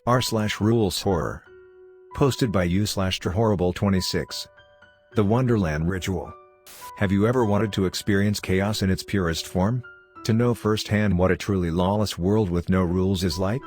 r/rules horror. Posted by u/horrible26. The Wonderland Ritual. Have you ever wanted to experience chaos in its purest form? To know firsthand what a truly lawless world with no rules is like?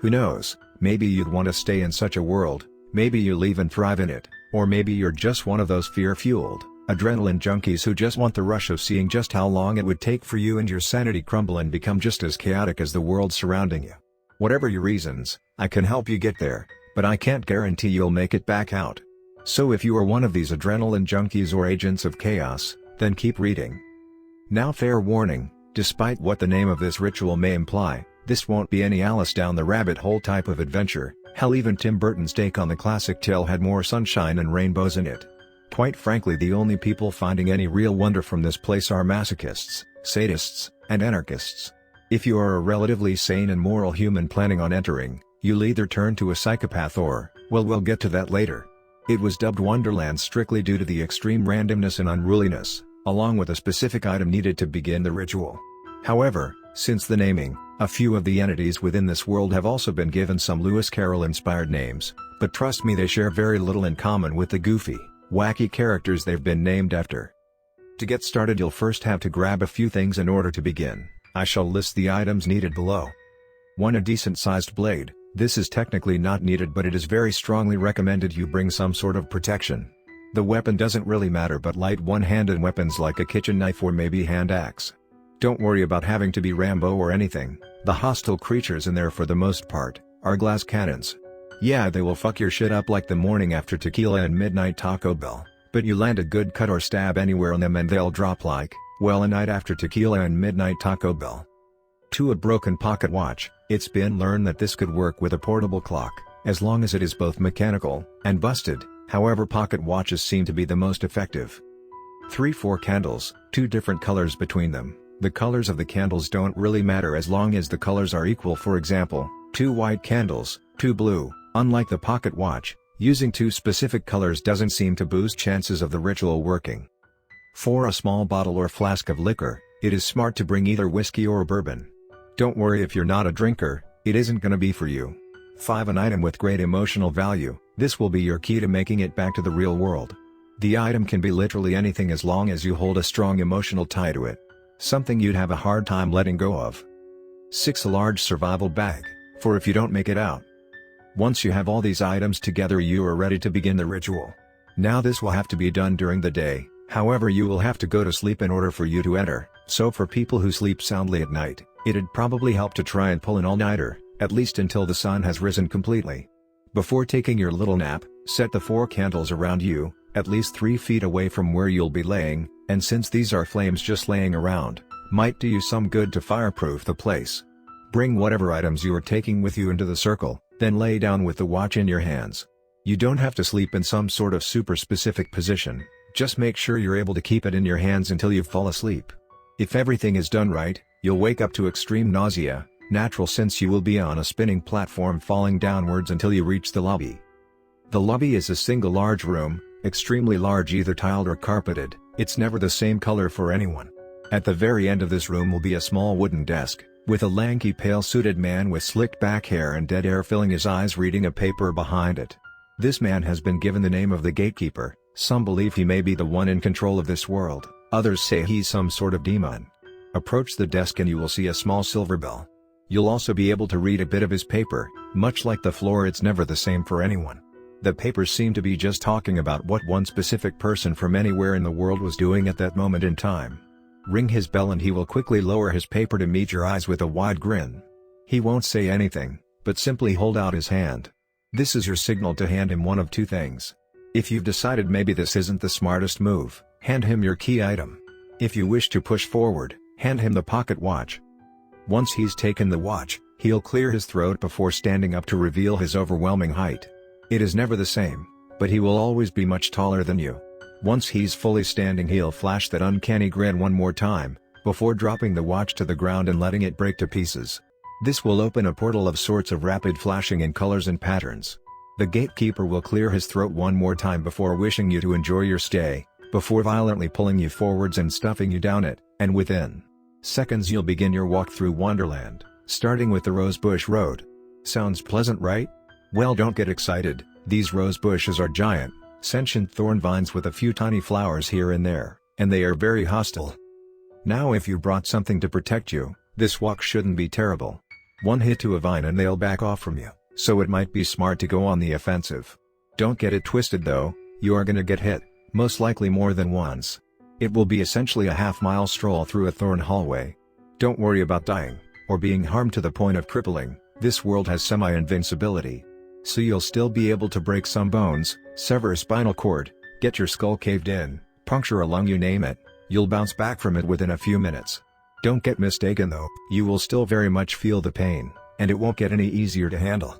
Who knows, maybe you'd want to stay in such a world, maybe you'll even thrive in it, or maybe you're just one of those fear-fueled, adrenaline junkies who just want the rush of seeing just how long it would take for you and your sanity crumble and become just as chaotic as the world surrounding you. Whatever your reasons, I can help you get there, but I can't guarantee you'll make it back out. So if you are one of these adrenaline junkies or agents of chaos, then keep reading. Now fair warning, despite what the name of this ritual may imply, this won't be any Alice down the rabbit hole type of adventure. Hell, even Tim Burton's take on the classic tale had more sunshine and rainbows in it. Quite frankly, the only people finding any real wonder from this place are masochists, sadists, and anarchists. If you are a relatively sane and moral human planning on entering, you'll either turn to a psychopath or, well, we'll get to that later. It was dubbed Wonderland strictly due to the extreme randomness and unruliness, along with a specific item needed to begin the ritual. However, since the naming, a few of the entities within this world have also been given some Lewis Carroll-inspired names, but trust me, they share very little in common with the goofy, wacky characters they've been named after. To get started, you'll first have to grab a few things in order to begin. I shall list the items needed below. 1. A decent-sized blade. This is technically not needed, but it is very strongly recommended you bring some sort of protection. The weapon doesn't really matter, but light one-handed weapons like a kitchen knife or maybe hand axe. Don't worry about having to be Rambo or anything. The hostile creatures in there for the most part are glass cannons. Yeah, they will fuck your shit up like the morning after tequila and midnight Taco Bell, but you land a good cut or stab anywhere on them and they'll drop like, well, a night after tequila and midnight Taco Bell. 2. A broken pocket watch. It's been learned that this could work with a portable clock, as long as it is both mechanical and busted. However, pocket watches seem to be the most effective. 3. 4 candles, 2 different colors between them. The colors of the candles don't really matter as long as the colors are equal. For example, 2 white candles, 2 blue. Unlike the pocket watch, using 2 specific colors doesn't seem to boost chances of the ritual working. 4. A small bottle or flask of liquor. It is smart to bring either whiskey or bourbon. Don't worry if you're not a drinker, it isn't gonna be for you. 5. An item with great emotional value. This will be your key to making it back to the real world. The item can be literally anything as long as you hold a strong emotional tie to it. Something you'd have a hard time letting go of. 6. A large survival bag, for if you don't make it out. Once you have all these items together, you are ready to begin the ritual. Now this will have to be done during the day, however you will have to go to sleep in order for you to enter, so for people who sleep soundly at night, it'd probably help to try and pull an all-nighter, at least until the sun has risen completely. Before taking your little nap, set the 4 candles around you, at least 3 feet away from where you'll be laying, and since these are flames just laying around, might do you some good to fireproof the place. Bring whatever items you are taking with you into the circle, then lay down with the watch in your hands. You don't have to sleep in some sort of super specific position, just make sure you're able to keep it in your hands until you fall asleep. If everything is done right, you'll wake up to extreme nausea, natural since you will be on a spinning platform falling downwards until you reach the lobby. The lobby is a single large room, extremely large, either tiled or carpeted. It's never the same color for anyone. At the very end of this room will be a small wooden desk, with a lanky pale-suited man with slicked back hair and dead air filling his eyes reading a paper behind it. This man has been given the name of the gatekeeper. Some believe he may be the one in control of this world, others say he's some sort of demon. Approach the desk and you will see a small silver bell. You'll also be able to read a bit of his paper. Much like the floor, it's never the same for anyone. The papers seem to be just talking about what one specific person from anywhere in the world was doing at that moment in time. Ring his bell and he will quickly lower his paper to meet your eyes with a wide grin. He won't say anything, but simply hold out his hand. This is your signal to hand him one of 2 things. If you've decided maybe this isn't the smartest move, hand him your key item. If you wish to push forward, hand him the pocket watch. Once he's taken the watch, he'll clear his throat before standing up to reveal his overwhelming height. It is never the same, but he will always be much taller than you. Once he's fully standing, he'll flash that uncanny grin one more time, before dropping the watch to the ground and letting it break to pieces. This will open a portal of sorts of rapid flashing in colors and patterns. The gatekeeper will clear his throat one more time before wishing you to enjoy your stay, before violently pulling you forwards and stuffing you down it, and within seconds you'll begin your walk through Wonderland. Starting with the Rosebush Road. Sounds pleasant, right? Well, don't get excited, these rose bushes are giant, sentient thorn vines with a few tiny flowers here and there, and they are very hostile. Now if you brought something to protect you, this walk shouldn't be terrible. One hit to a vine and they'll back off from you, so it might be smart to go on the offensive. Don't get it twisted though, you are gonna get hit, most likely more than once. It will be essentially a half-mile stroll through a thorn hallway. Don't worry about dying, or being harmed to the point of crippling, this world has semi-invincibility. So you'll still be able to break some bones, sever a spinal cord, get your skull caved in, puncture a lung, you name it, you'll bounce back from it within a few minutes. Don't get mistaken though, you will still very much feel the pain, and it won't get any easier to handle.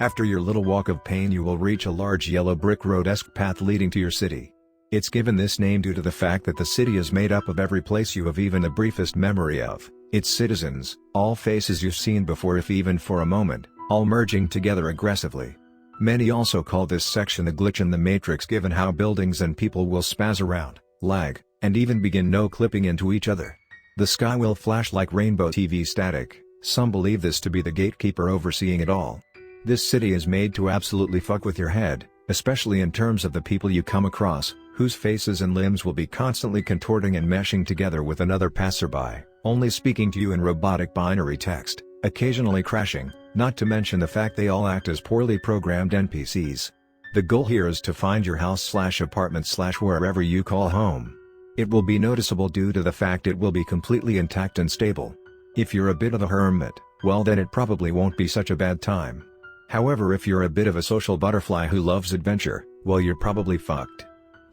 After your little walk of pain you will reach a large yellow brick road-esque path leading to your city. It's given this name due to the fact that the city is made up of every place you have even the briefest memory of, its citizens, all faces you've seen before if even for a moment, all merging together aggressively. Many also call this section the glitch in the matrix given how buildings and people will spaz around, lag, and even begin no-clipping into each other. The sky will flash like rainbow TV static, some believe this to be the gatekeeper overseeing it all. This city is made to absolutely fuck with your head, especially in terms of the people you come across, whose faces and limbs will be constantly contorting and meshing together with another passerby, only speaking to you in robotic binary text, occasionally crashing, not to mention the fact they all act as poorly programmed NPCs. The goal here is to find your house/apartment/wherever you call home. It will be noticeable due to the fact it will be completely intact and stable. If you're a bit of a hermit, well then it probably won't be such a bad time. However, if you're a bit of a social butterfly who loves adventure, well you're probably fucked.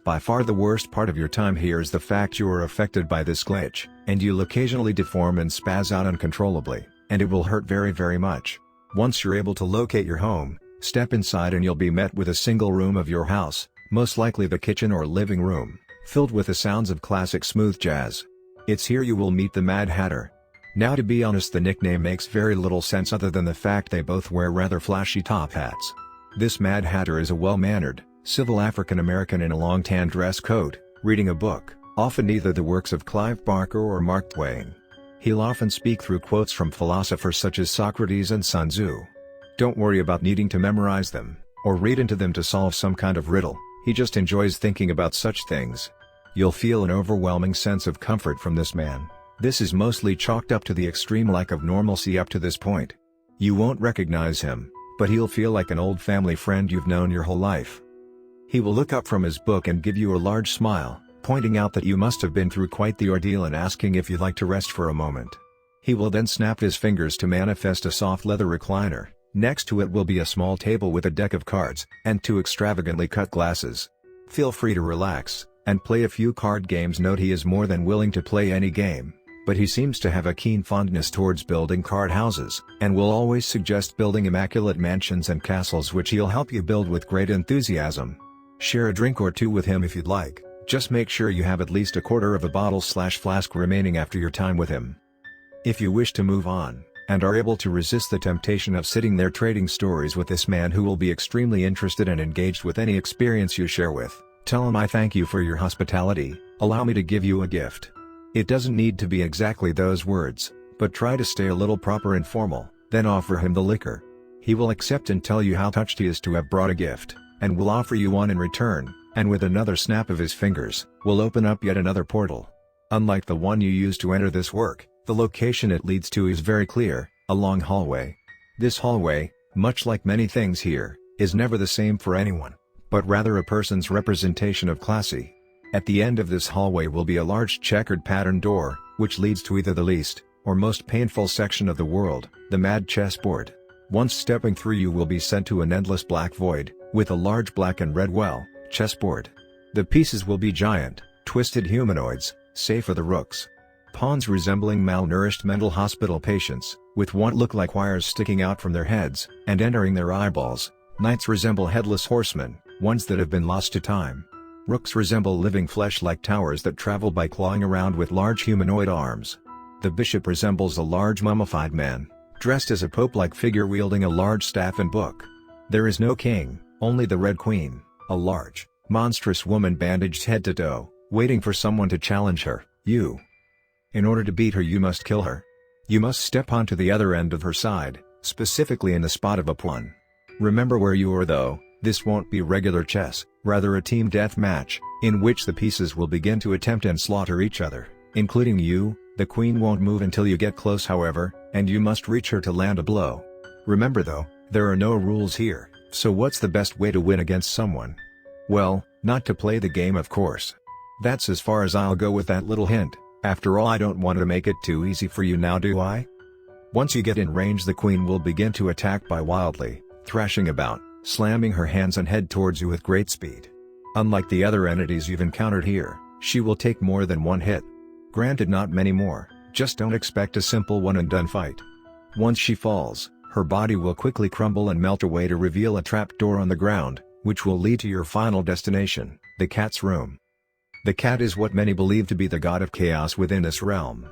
By far the worst part of your time here is the fact you are affected by this glitch, and you'll occasionally deform and spaz out uncontrollably, and it will hurt very very much. Once you're able to locate your home, step inside and you'll be met with a single room of your house, most likely the kitchen or living room, filled with the sounds of classic smooth jazz. It's here you will meet the Mad Hatter. Now to be honest, the nickname makes very little sense other than the fact they both wear rather flashy top hats. This Mad Hatter is a well-mannered, civil African American in a long tan dress coat, reading a book, often either the works of Clive Barker or Mark Twain. He'll often speak through quotes from philosophers such as Socrates and Sun Tzu. Don't worry about needing to memorize them, or read into them to solve some kind of riddle, he just enjoys thinking about such things. You'll feel an overwhelming sense of comfort from this man. This is mostly chalked up to the extreme lack of normalcy up to this point. You won't recognize him, but he'll feel like an old family friend you've known your whole life. He will look up from his book and give you a large smile, pointing out that you must have been through quite the ordeal and asking if you'd like to rest for a moment. He will then snap his fingers to manifest a soft leather recliner. Next to it will be a small table with a deck of cards, and 2 extravagantly cut glasses. Feel free to relax, and play a few card games. Note he is more than willing to play any game, but he seems to have a keen fondness towards building card houses, and will always suggest building immaculate mansions and castles which he'll help you build with great enthusiasm. Share a drink or two with him if you'd like, just make sure you have at least a quarter of a bottle/flask remaining after your time with him. If you wish to move on, and are able to resist the temptation of sitting there trading stories with this man who will be extremely interested and engaged with any experience you share with, tell him I thank you for your hospitality, allow me to give you a gift. It doesn't need to be exactly those words, but try to stay a little proper and formal, then offer him the liquor. He will accept and tell you how touched he is to have brought a gift, and will offer you one in return, and with another snap of his fingers, will open up yet another portal. Unlike the one you used to enter this work, the location it leads to is very clear, a long hallway. This hallway, much like many things here, is never the same for anyone, but rather a person's representation of classy. At the end of this hallway will be a large checkered pattern door, which leads to either the least, or most painful section of the world, the mad chessboard. Once stepping through you will be sent to an endless black void, with a large black and red chessboard. The pieces will be giant, twisted humanoids, save for the rooks. Pawns resembling malnourished mental hospital patients, with what look like wires sticking out from their heads, and entering their eyeballs. Knights resemble headless horsemen, ones that have been lost to time. Rooks resemble living flesh-like towers that travel by clawing around with large humanoid arms. The bishop resembles a large mummified man, dressed as a pope-like figure wielding a large staff and book. There is no king, only the Red Queen, a large, monstrous woman bandaged head to toe, waiting for someone to challenge her, you. In order to beat her you must kill her. You must step onto the other end of her side, specifically in the spot of a pawn. Remember where you are though, this won't be regular chess, rather a team deathmatch, in which the pieces will begin to attempt and slaughter each other, including you. The queen won't move until you get close however, and you must reach her to land a blow. Remember though, there are no rules here, so what's the best way to win against someone? Well, not to play the game of course. That's as far as I'll go with that little hint. After all, I don't want to make it too easy for you now, do I? Once you get in range, the queen will begin to attack by wildly thrashing about, slamming her hands and head towards you with great speed. Unlike the other entities you've encountered here, she will take more than one hit. Granted, not many more, just don't expect a simple one and done fight. Once she falls, her body will quickly crumble and melt away to reveal a trapdoor on the ground, which will lead to your final destination, the cat's room. The cat is what many believe to be the god of chaos within this realm.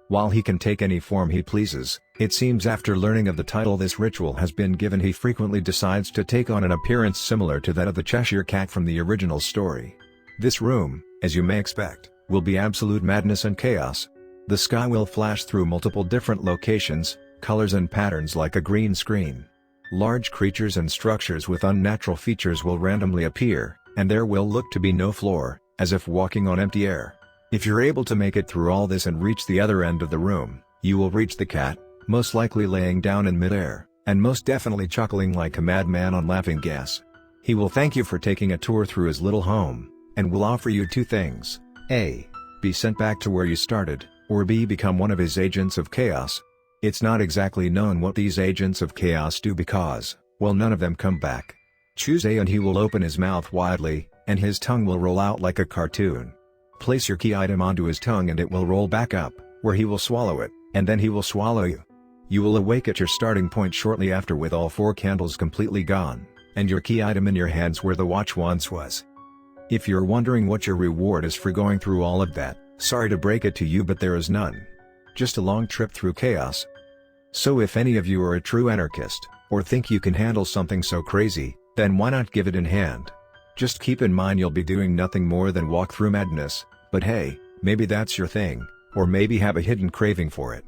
While he can take any form he pleases, it seems after learning of the title this ritual has been given, he frequently decides to take on an appearance similar to that of the Cheshire Cat from the original story. This room, as you may expect, will be absolute madness and chaos. The sky will flash through multiple different locations, colors and patterns like a green screen. Large creatures and structures with unnatural features will randomly appear, and there will look to be no floor, as if walking on empty air. If you're able to make it through all this and reach the other end of the room, you will reach the cat, most likely laying down in midair, and most definitely chuckling like a madman on laughing gas. He will thank you for taking a tour through his little home, and will offer you two things: A. Be sent back to where you started, or B. Become one of his agents of chaos. It's not exactly known what these agents of chaos do because, well, none of them come back. Choose A and he will open his mouth widely, and his tongue will roll out like a cartoon. Place your key item onto his tongue and it will roll back up, where he will swallow it, and then he will swallow you. You will awake at your starting point shortly after with all 4 candles completely gone, and your key item in your hands where the watch once was. If you're wondering what your reward is for going through all of that, sorry to break it to you, but there is none. Just a long trip through chaos. So if any of you are a true anarchist, or think you can handle something so crazy, then why not give it in hand? Just keep in mind you'll be doing nothing more than walk through madness, but hey, maybe that's your thing, or maybe have a hidden craving for it.